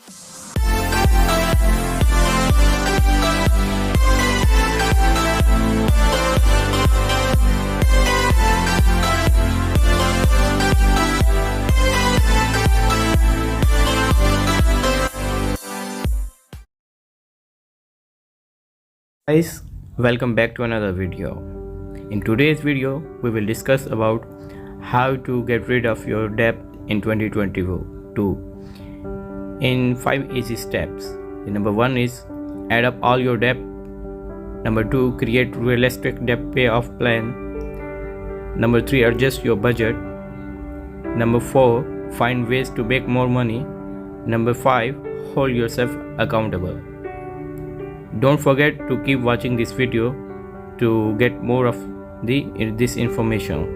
Guys, welcome back to another video. In today's video, we will discuss about how to get rid of your debt in 2022 in 5 easy steps. The number 1 is add up all your debt. Number 2, create realistic debt payoff plan. Number 3, adjust your budget. Number 4, find ways to make more money. Number 5, hold yourself accountable. Don't forget to keep watching this video to get more of this information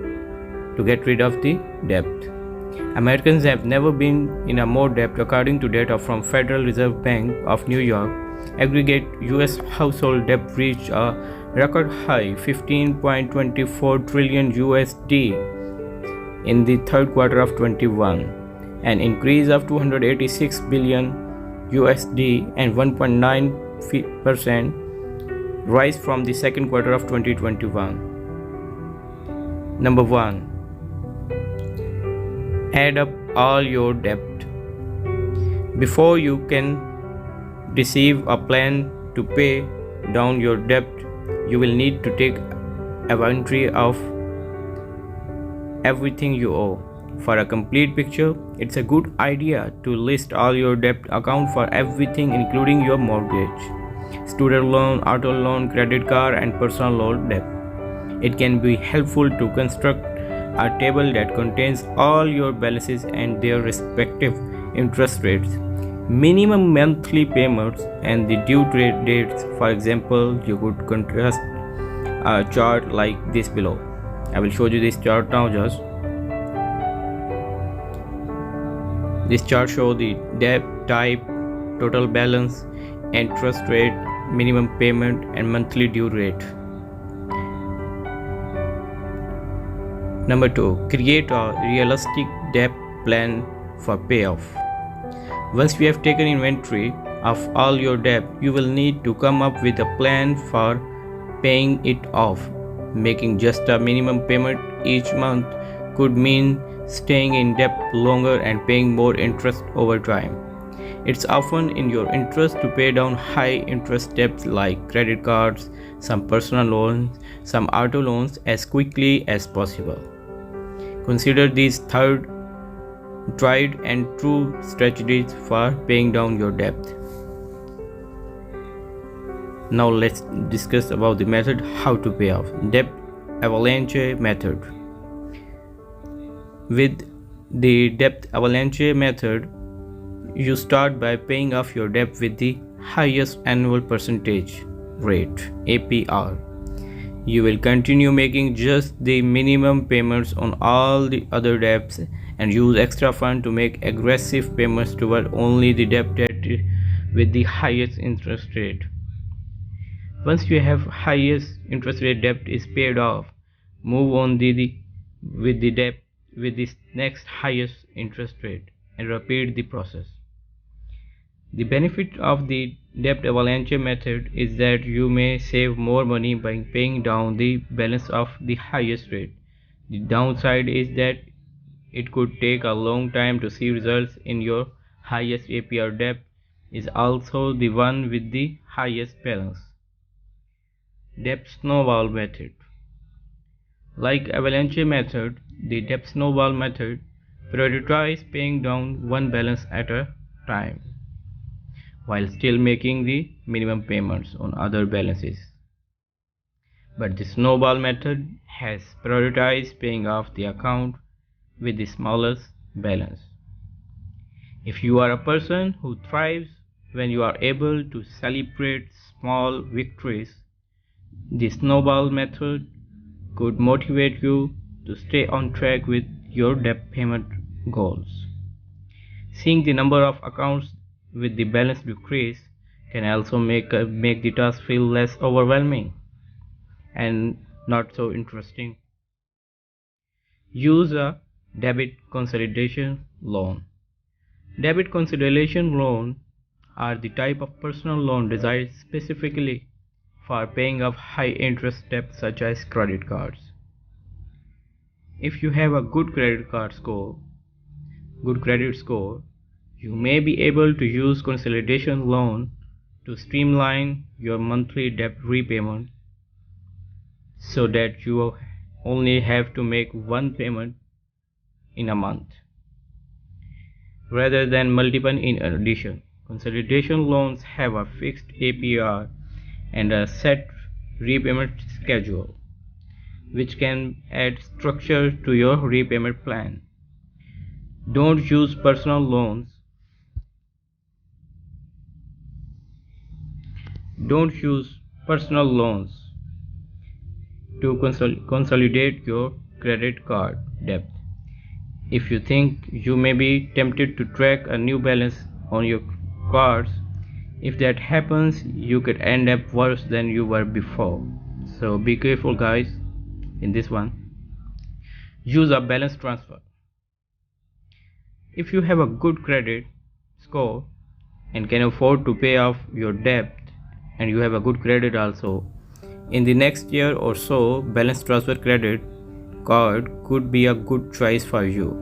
to get rid of the debt. Americans have never been in a more debt. According to data from Federal Reserve Bank of New York, aggregate US household debt reached a record high 15.24 trillion USD in the third quarter of 21, an increase of 286 billion USD and 1.9% rise from the second quarter of 2021. Number 1, add up all your debt. Before you can receive a plan to pay down your debt, you will need to take inventory of everything you owe. For a complete picture, it's a good idea to list all your debt, account for everything including your mortgage, student loan, auto loan, credit card and personal loan debt. It can be helpful to construct a table that contains all your balances and their respective interest rates, minimum monthly payments and the due dates. For example, you could contrast a chart like this below. I will show you this chart now. This chart shows the debt type, total balance, interest rate, minimum payment and monthly due rate. Number 2, create a realistic debt plan for payoff. Once you have taken inventory of all your debt, you will need to come up with a plan for paying it off. Making just a minimum payment each month could mean staying in debt longer and paying more interest over time. It's often in your interest to pay down high interest debts like credit cards, some personal loans, some auto loans as quickly as possible. Consider these tried and true strategies for paying down your debt. Now let's discuss about the method how to pay off. Debt avalanche method. With the debt avalanche method, you start by paying off your debt with the highest annual percentage rate (APR). You will continue making just the minimum payments on all the other debts and use extra funds to make aggressive payments toward only the debt with the highest interest rate. Once you have highest interest rate debt is paid off, move on with the debt with the next highest interest rate and repeat the process. The benefit of the debt avalanche method is that you may save more money by paying down the balance of the highest rate. The downside is that it could take a long time to see results in your highest APR debt is also the one with the highest balance. Debt snowball method. Like avalanche method, the debt snowball method prioritizes paying down one balance at a time, while still making the minimum payments on other balances. But the snowball method has prioritized paying off the account with the smallest balance. If you are a person who thrives when you are able to celebrate small victories, the snowball method could motivate you to stay on track with your debt payment goals. Seeing the number of accounts with the balance decrease can also make the task feel less overwhelming and not so interesting. Use a debit consolidation loan. Debit consolidation loans are the type of personal loan designed specifically for paying off high interest debt such as credit cards. If you have a good credit score, you may be able to use consolidation loan to streamline your monthly debt repayment so that you only have to make one payment in a month rather than multiple in addition. Consolidation loans have a fixed APR and a set repayment schedule, which can add structure to your repayment plan. Don't use personal loans. Don't use personal loans to consolidate your credit card debt. If you think you may be tempted to track a new balance on your cards, if that happens, you could end up worse than you were before. So be careful, guys, in this one. Use a balance transfer. If you have a good credit score and can afford to pay off your debt, and you have a good credit also, in the next year or so, balance transfer credit card could be a good choice for you.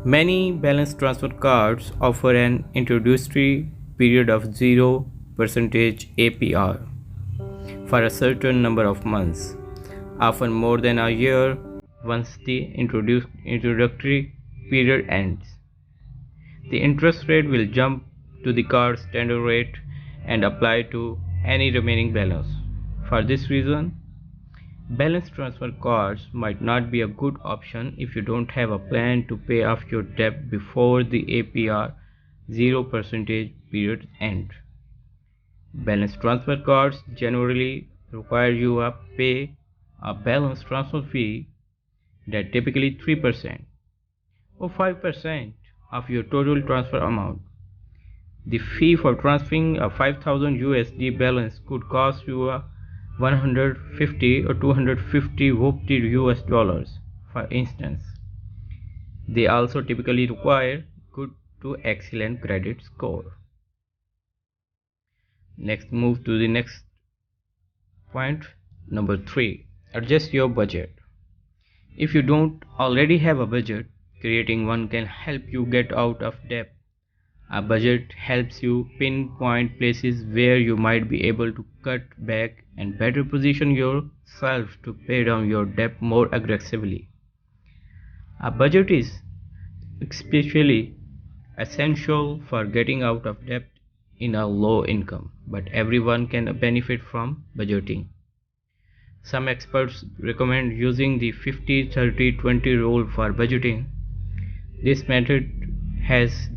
Many balance transfer cards offer an introductory period of 0% APR for a certain number of months, often more than a year once the introductory period ends. The interest rate will jump to the card's standard rate and apply to any remaining balance. For this reason, balance transfer cards might not be a good option if you don't have a plan to pay off your debt before the APR 0% period ends. Balance transfer cards generally require you to pay a balance transfer fee that typically 3% or 5% of your total transfer amount. The fee for transferring a 5000 USD balance could cost you a 150 or 250 US dollars, for instance. They also typically require good to excellent credit score. Next, move to the next point, number 3. Adjust your budget. If you don't already have a budget, creating one can help you get out of debt. A budget helps you pinpoint places where you might be able to cut back and better position yourself to pay down your debt more aggressively. A budget is especially essential for getting out of debt in a low income, but everyone can benefit from budgeting. Some experts recommend using the 50-30-20 rule for budgeting. This method has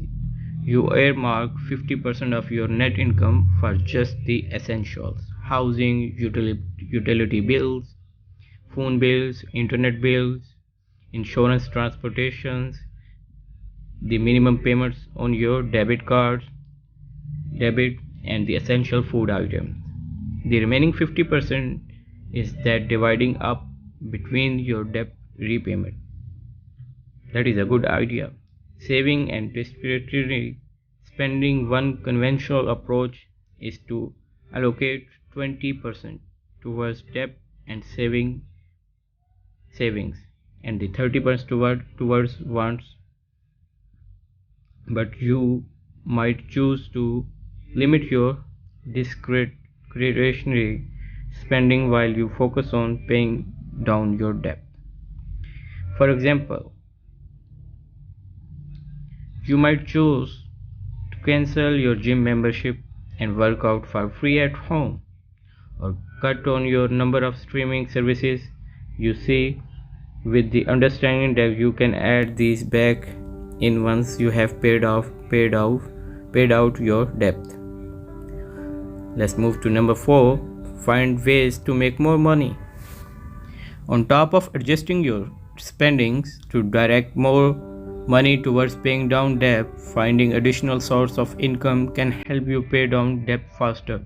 you earmark 50% of your net income for just the essentials: housing, utility bills, phone bills, internet bills, insurance, transportations, the minimum payments on your debit, and the essential food items. The remaining 50% is that dividing up between your debt repayment. That is a good idea. Saving and discretionary spending. One conventional approach is to allocate 20% towards debt and savings and the 30% towards wants, but you might choose to limit your discretionary spending while you focus on paying down your debt. For example, you might choose to cancel your gym membership and work out for free at home, or cut on your number of streaming services you see, with the understanding that you can add these back in once you have paid out your debt. Let's move to number 4. Find ways to make more money. On top of adjusting your spendings to direct more money towards paying down debt, finding additional source of income can help you pay down debt faster.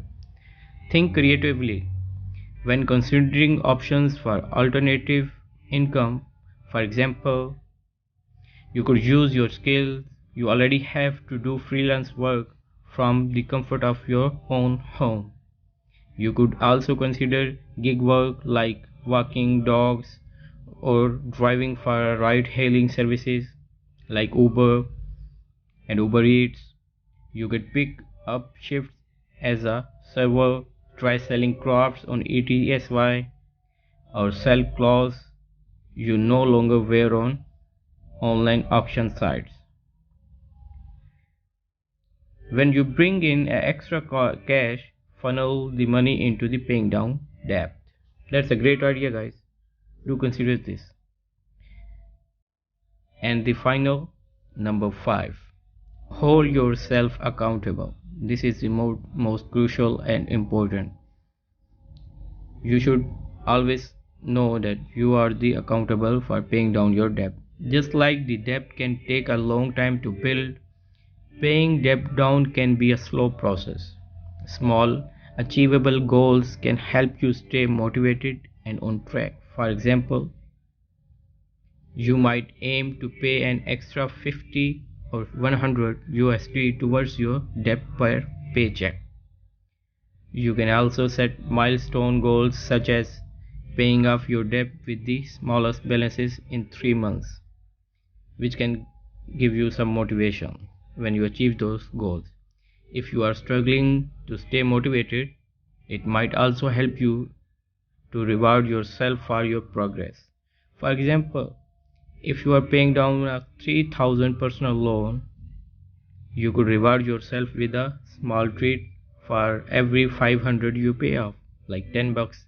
Think creatively when considering options for alternative income. For example, you could use your skills, you already have to do freelance work from the comfort of your own home. You could also consider gig work like walking dogs or driving for ride-hailing services like Uber and Uber Eats. You could pick up shifts as a server, try selling crafts on ETSY, or sell clothes you no longer wear on online auction sites. When you bring in extra cash, funnel the money into the paying down debt. That's a great idea, guys. Do consider this. And the final, number 5, hold yourself accountable. This is the most crucial and important. You should always know that you are the accountable for paying down your debt. Just like the debt can take a long time to build, paying debt down can be a slow process. Small, achievable goals can help you stay motivated and on track. For example, you might aim to pay an extra 50 or 100 USD towards your debt per paycheck. You can also set milestone goals such as paying off your debt with the smallest balances in 3 months, which can give you some motivation when you achieve those goals. If you are struggling to stay motivated, it might also help you to reward yourself for your progress. For example, if you are paying down a 3,000 personal loan, you could reward yourself with a small treat for every 500 you pay off, like 10 bucks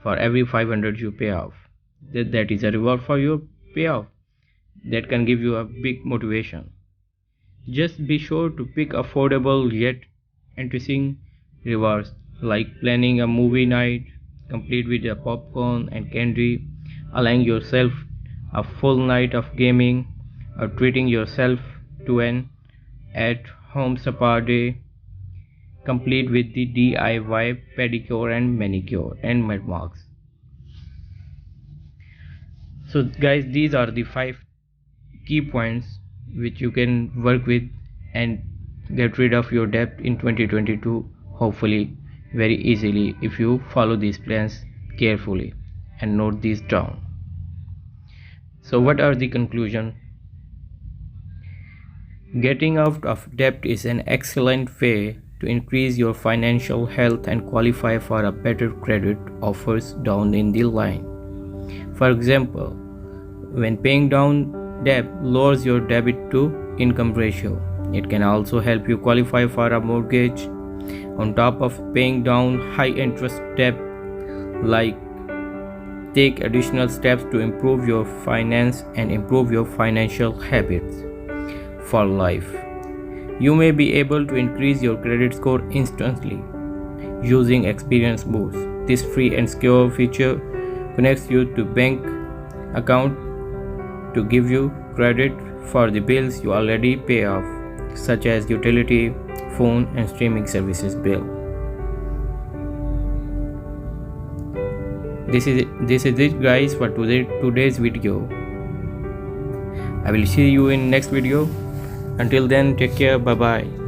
for every 500 you pay off. That is a reward for your payoff. That can give you a big motivation. Just be sure to pick affordable yet enticing rewards like planning a movie night complete with a popcorn and candy, allowing yourself a full night of gaming, or treating yourself to an at-home spa day complete with the DIY pedicure and manicure and mud marks. So guys, these are the 5 key points which you can work with and get rid of your debt in 2022, hopefully very easily, if you follow these plans carefully and note these down. So what are the conclusion? Getting out of debt is an excellent way to increase your financial health and qualify for a better credit offers down in the line. For example, when paying down debt lowers your debit to income ratio. It can also help you qualify for a mortgage. On top of paying down high interest debt, like take additional steps to improve your finance and improve your financial habits for life. You may be able to increase your credit score instantly using Experience Boost. This free and secure feature connects you to bank account to give you credit for the bills you already pay off, such as utility, phone and streaming services bill. This is it guys for today's video. I will see you in next video. Until then, take care. Bye bye.